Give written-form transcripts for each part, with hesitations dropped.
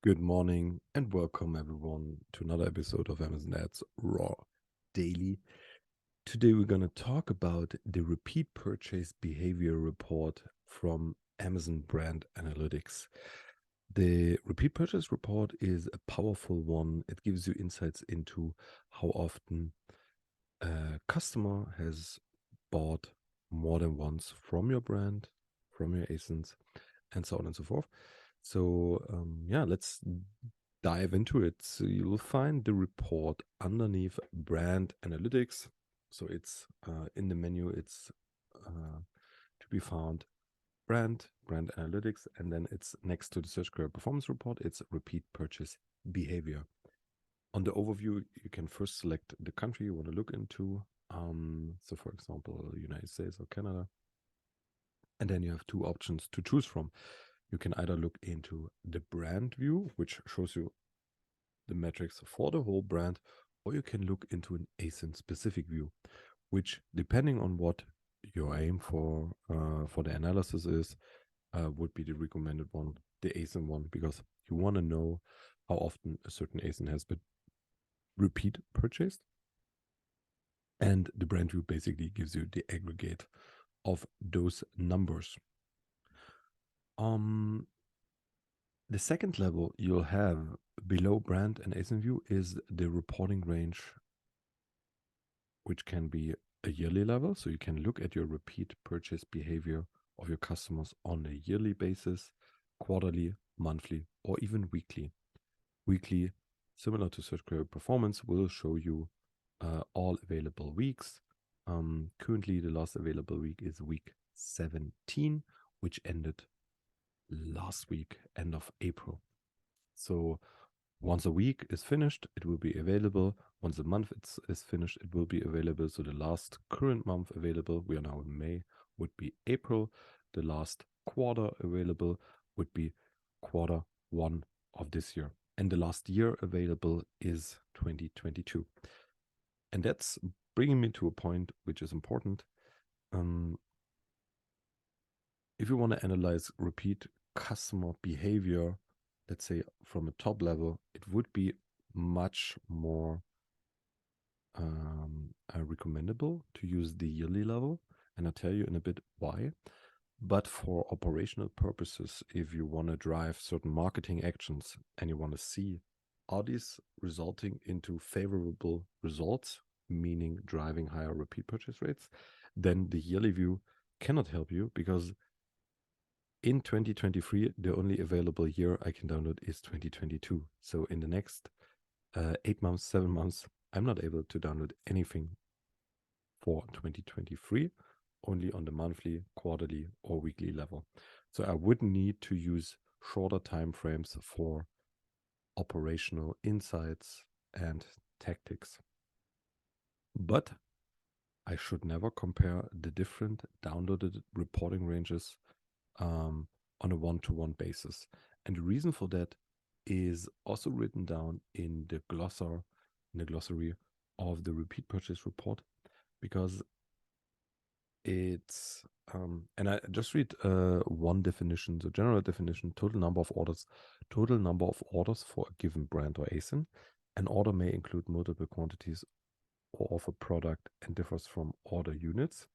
Good morning and welcome everyone to another episode of Amazon Ads Raw Daily. Today we're going to talk about the repeat purchase behavior report from Amazon Brand Analytics. The repeat purchase report is a powerful one. It gives you insights into how often a customer has bought more than once from your brand, from your ASINs, and so on and so forth. So let's dive into it. So you'll find the report underneath brand analytics. So it's in the menu, it's to be found brand analytics, and then it's next to the search query performance report, it's repeat purchase behavior. On the overview, you can first select the country you want to look into. So for example, United States or Canada. And then you have two options to choose from. You can either look into the brand view, which shows you the metrics for the whole brand, or you can look into an ASIN specific view, which depending on what your aim for the analysis is, would be the recommended one, the ASIN one, because you want to know how often a certain ASIN has been repeat purchased. And the brand view basically gives you the aggregate of those numbers. The second level you'll have below brand and ASIN view is the reporting range, which can be a yearly level. So you can look at your repeat purchase behavior of your customers on a yearly basis, quarterly, monthly, or even weekly. Weekly, similar to search query performance, will show you all available weeks. Currently, the last available week is week 17, which ended last week, end of April. So once a week is finished, it will be available. Once a month is finished, it will be available. So the last current month available, we are now in May, would be April. The last quarter available would be quarter one of this year. And the last year available is 2022. And that's bringing me to a point which is important. If you want to analyze repeat customer behavior, let's say from a top level, it would be much more recommendable to use the yearly level. And I'll tell you in a bit why. But for operational purposes, if you want to drive certain marketing actions and you want to see, are these resulting into favorable results, meaning driving higher repeat purchase rates, then the yearly view cannot help you, because in 2023, the only available year I can download is 2022. So in the next 8 months, 7 months, I'm not able to download anything for 2023, only on the monthly, quarterly, or weekly level. So I would need to use shorter time frames for operational insights and tactics. But I should never compare the different downloaded reporting ranges on a one-to-one basis. And the reason for that is also written down in the glossary of the repeat purchase report, because it's and I just read one definition, the general definition: total number of orders for a given brand or ASIN. An order may include multiple quantities or of a product and differs from order units.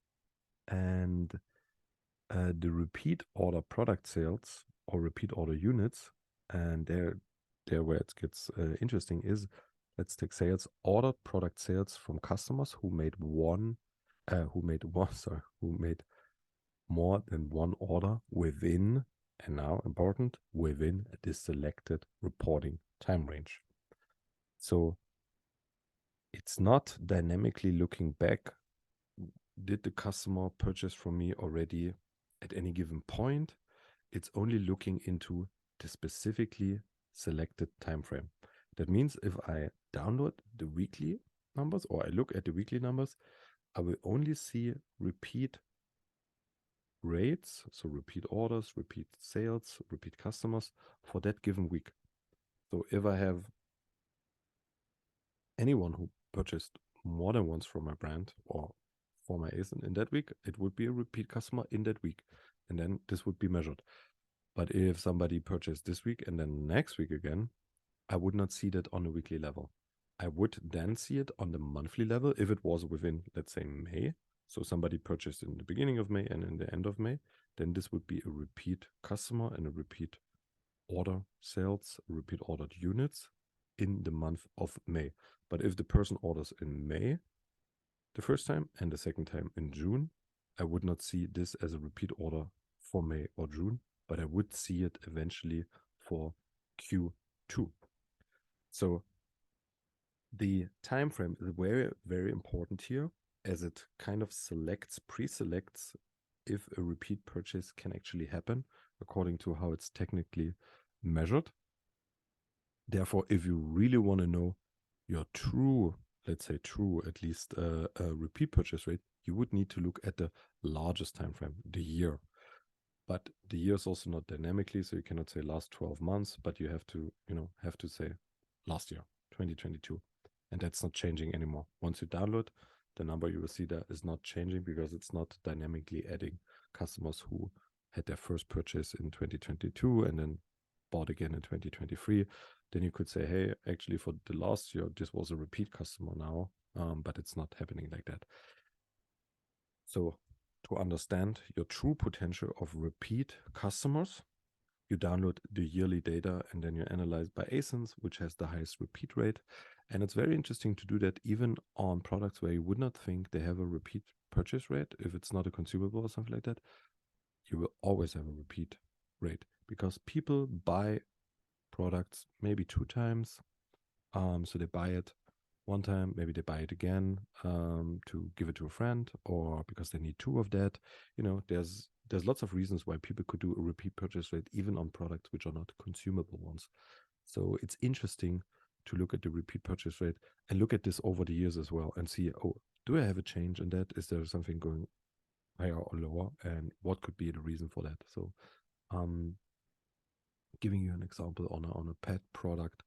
And the repeat order product sales or repeat order units, and there where it gets interesting is, let's take sales, ordered product sales from customers who made more than one order within, and now important, within the selected reporting time range. So it's not dynamically looking back, did the customer purchase from me already at any given point. It's only looking into the specifically selected time frame. That means if I download the weekly numbers, or I look at the weekly numbers, I will only see repeat rates, so repeat orders, repeat sales, repeat customers for that given week. So if I have anyone who purchased more than once from my brand or for my ASIN in that week, it would be a repeat customer in that week. And then this would be measured. But if somebody purchased this week and then next week again, I would not see that on a weekly level. I would then see it on the monthly level if it was within, let's say, May. So somebody purchased in the beginning of May and in the end of May, then this would be a repeat customer and a repeat order sales, repeat ordered units in the month of May. But if the person orders in May the first time and the second time in June, I would not see this as a repeat order for May or June, but I would see it eventually for Q2. So the time frame is very, very important here, as it kind of pre-selects if a repeat purchase can actually happen according to how it's technically measured. Therefore, if you really want to know your true, let's say true, at least repeat purchase rate, you would need to look at the largest time frame, the year. But the year is also not dynamically, so you cannot say last 12 months, but you have to, say last year, 2022. And that's not changing anymore. Once you download, the number you will see there is not changing because it's not dynamically adding customers who had their first purchase in 2022 and then bought again in 2023. Then you could say, hey, actually for the last year, this was a repeat customer now, but it's not happening like that. So to understand your true potential of repeat customers, you download the yearly data and then you analyze by ASINs, which has the highest repeat rate. And it's very interesting to do that even on products where you would not think they have a repeat purchase rate. If it's not a consumable or something like that, you will always have a repeat rate because people buy products maybe 2 times. So they buy it one time, maybe they buy it again to give it to a friend or because they need 2 of that. There's lots of reasons why people could do a repeat purchase rate even on products which are not consumable ones. So it's interesting to look at the repeat purchase rate and look at this over the years as well and see, oh, do I have a change in that? Is there something going higher or lower? And what could be the reason for that? So giving you an example on a pet product,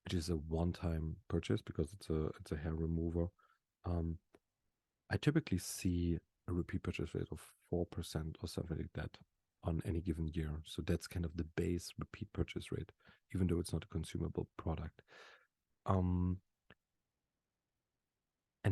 which is a one-time purchase because it's a hair remover. I typically see a repeat purchase rate of 4% or something like that on any given year. So that's kind of the base repeat purchase rate, even though it's not a consumable product. And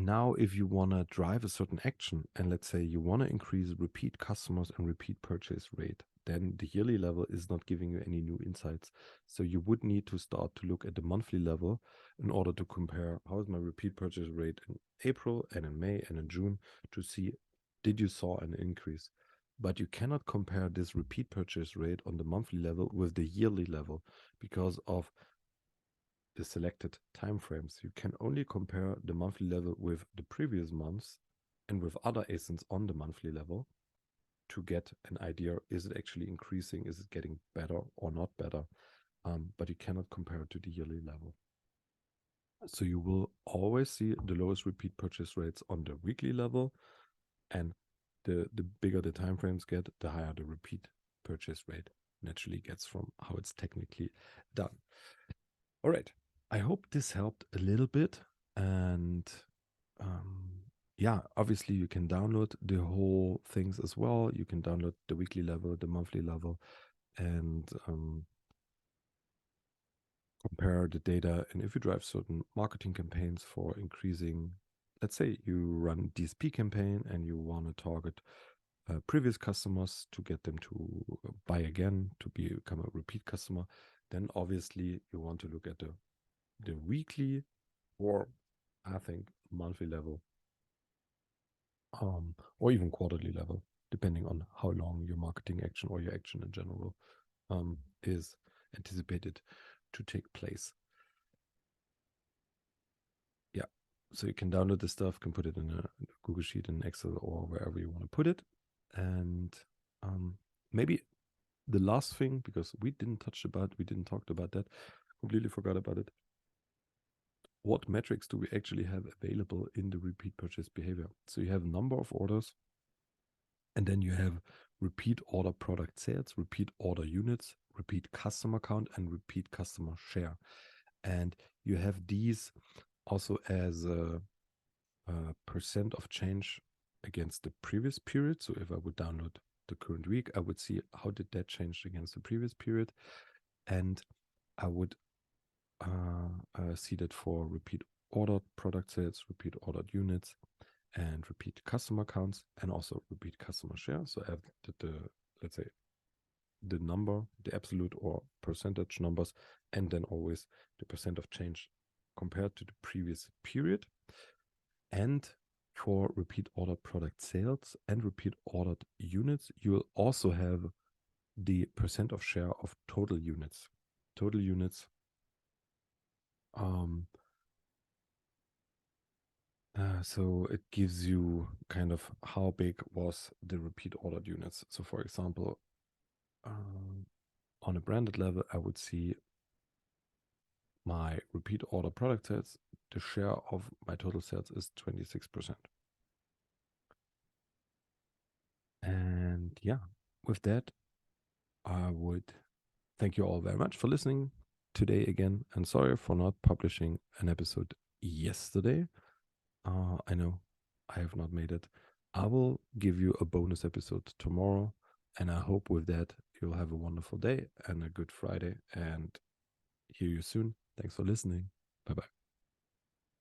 now if you want to drive a certain action and let's say you want to increase repeat customers and repeat purchase rate, then the yearly level is not giving you any new insights. So you would need to start to look at the monthly level in order to compare how is my repeat purchase rate in April and in May and in June to see, did you saw an increase? But you cannot compare this repeat purchase rate on the monthly level with the yearly level because of the selected timeframes. You can only compare the monthly level with the previous months and with other ASINs on the monthly level to get an idea, is it actually increasing, is it getting better or not better, but you cannot compare it to the yearly level. So you will always see the lowest repeat purchase rates on the weekly level, and the bigger the timeframes get, the higher the repeat purchase rate naturally gets from how it's technically done. All right. I hope this helped a little bit. And yeah, obviously you can download the whole things as well. You can download the weekly level, the monthly level, and compare the data. And if you drive certain marketing campaigns for increasing, let's say you run DSP campaign and you want to target previous customers to get them to buy again, to become a repeat customer, then obviously you want to look at the weekly or I think monthly level, or even quarterly level, depending on how long your marketing action or your action in general is anticipated to take place. Yeah, so you can download this stuff, can put it in a Google Sheet, in Excel, or wherever you want to put it. And maybe the last thing, because we didn't talk about that, completely forgot about it. What metrics do we actually have available in the repeat purchase behavior? So you have number of orders, and then you have repeat order product sales, repeat order units, repeat customer count, and repeat customer share. And you have these also as a percent of change against the previous period. So if I would download the current week, I would see how did that change against the previous period. And I would see that for repeat ordered product sales, repeat ordered units, and repeat customer counts, and also repeat customer share. So I have let's say, the number, the absolute or percentage numbers, and then always the percent of change compared to the previous period. And for repeat ordered product sales and repeat ordered units, you will also have the percent of share of total units. Total units. So it gives you kind of how big was the repeat ordered units. So for example, on a branded level, I would see my repeat order product sales, the share of my total sales is 26%. And yeah, with that, I would thank you all very much for listening today again. And sorry for not publishing an episode yesterday. I know I have not made it. I will give you a bonus episode tomorrow. And I hope with that, you'll have a wonderful day and a good Friday. And hear you soon. Thanks for listening. Bye bye.